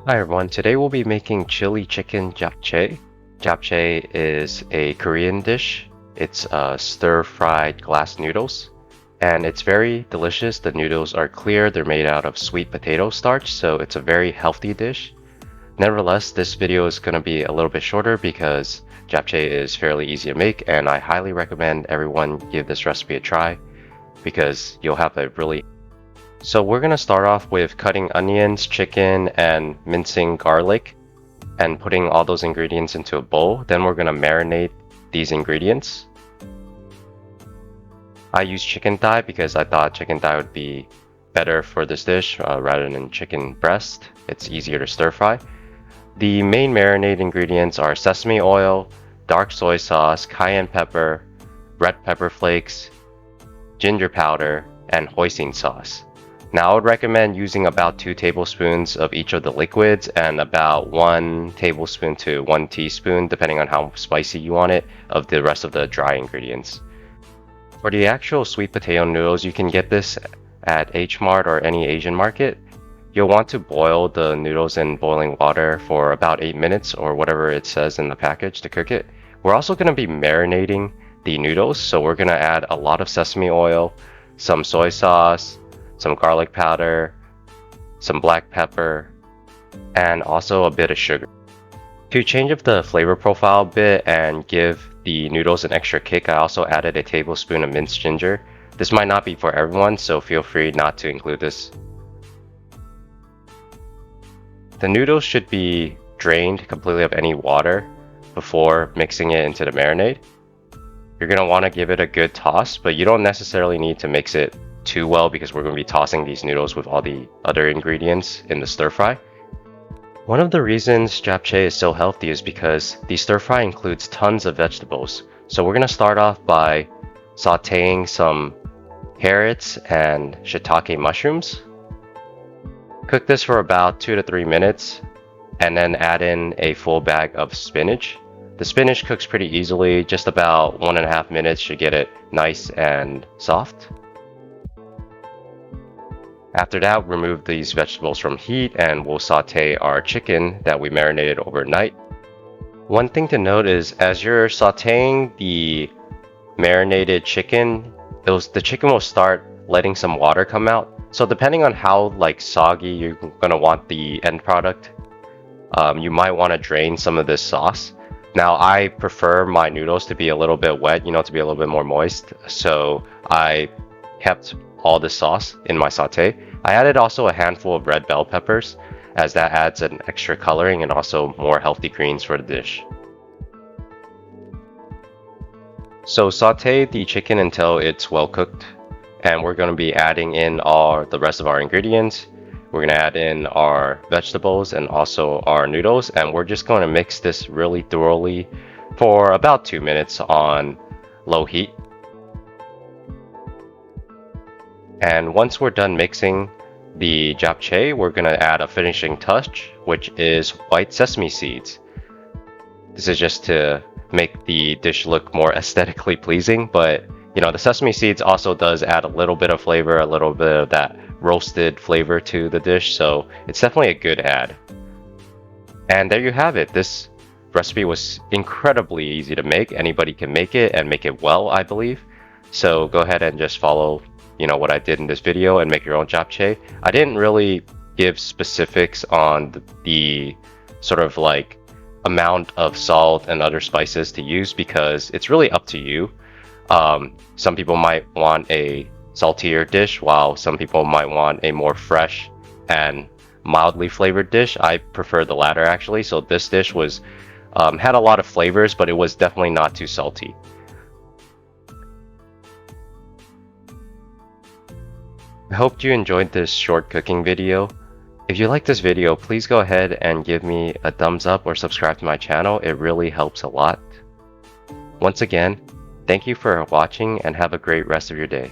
Hi everyone, today we'll be making chili chicken japchae. Japchae is a Korean dish. It's stir-fried glass noodles, and it's very delicious. The noodles are clear, they're made out of sweet potato starch, so it's a very healthy dish. Nevertheless, this video is going to be a little bit shorter because japchae is fairly easy to make, and I highly recommend everyone give this recipe a try because you'll have a really So we're going to start off with cutting onions, chicken, and mincing garlic and putting all those ingredients into a bowl. Then we're going to marinate these ingredients. I use chicken thigh because I thought chicken thigh would be better for this dish rather than chicken breast. It's easier to stir fry. The main marinade ingredients are sesame oil, dark soy sauce, cayenne pepper, red pepper flakes, ginger powder, and hoisin sauce. Now I would recommend using about 2 tablespoons of each of the liquids and about 1 tablespoon to 1 teaspoon, depending on how spicy you want it, of the rest of the dry ingredients. For the actual sweet potato noodles, you can get this at H Mart or any Asian market. You'll want to boil the noodles in boiling water for about 8 minutes or whatever it says in the package to cook it. We're also going to be marinating the noodles, so we're going to add a lot of sesame oil, some soy sauce, some garlic powder, some black pepper, and also a bit of sugar. To change up the flavor profile a bit and give the noodles an extra kick, I also added a tablespoon of minced ginger. This might not be for everyone, so feel free not to include this. The noodles should be drained completely of any water before mixing it into the marinade. You're going to want to give it a good toss, but you don't necessarily need to mix it too well because we're going to be tossing these noodles with all the other ingredients in the stir fry. One of the reasons japchae is so healthy is because the stir fry includes tons of vegetables. So we're going to start off by sauteing some carrots and shiitake mushrooms. Cook this for about 2 to 3 minutes and then add in a full bag of spinach. The spinach cooks pretty easily, just about 1.5 minutes should get it nice and soft. After that, remove these vegetables from heat and we'll saute our chicken that we marinated overnight. One thing to note is as you're sauteing the marinated chicken, the chicken will start letting some water come out. So depending on how soggy you're gonna want the end product, you might want to drain some of this sauce. Now I prefer my noodles to be a little bit wet, to be a little bit more moist. So I kept all the sauce in my saute. I added also a handful of red bell peppers as that adds an extra coloring and also more healthy greens for the dish. So saute the chicken until it's well cooked, and we're going to be adding in the rest of our ingredients. We're going to add in our vegetables and also our noodles, and we're just going to mix this really thoroughly for about 2 minutes on low heat. And once we're done mixing the japchae, we're going to add a finishing touch, which is white sesame seeds. This is just to make the dish look more aesthetically pleasing, but the sesame seeds also does add a little bit of flavor, a little bit of that roasted flavor to the dish, so it's definitely a good add. And there you have it. This recipe was incredibly easy to make. Anybody can make it and make it well, I believe. So go ahead and just follow what I did in this video and make your own japchae. I didn't really give specifics on the sort of amount of salt and other spices to use because it's really up to you. Some people might want a saltier dish while some people might want a more fresh and mildly flavored dish. I prefer the latter actually. So this dish was had a lot of flavors, but it was definitely not too salty. I hope you enjoyed this short cooking video. If you like this video, please go ahead and give me a thumbs up or subscribe to my channel. It really helps a lot. Once again, thank you for watching and have a great rest of your day.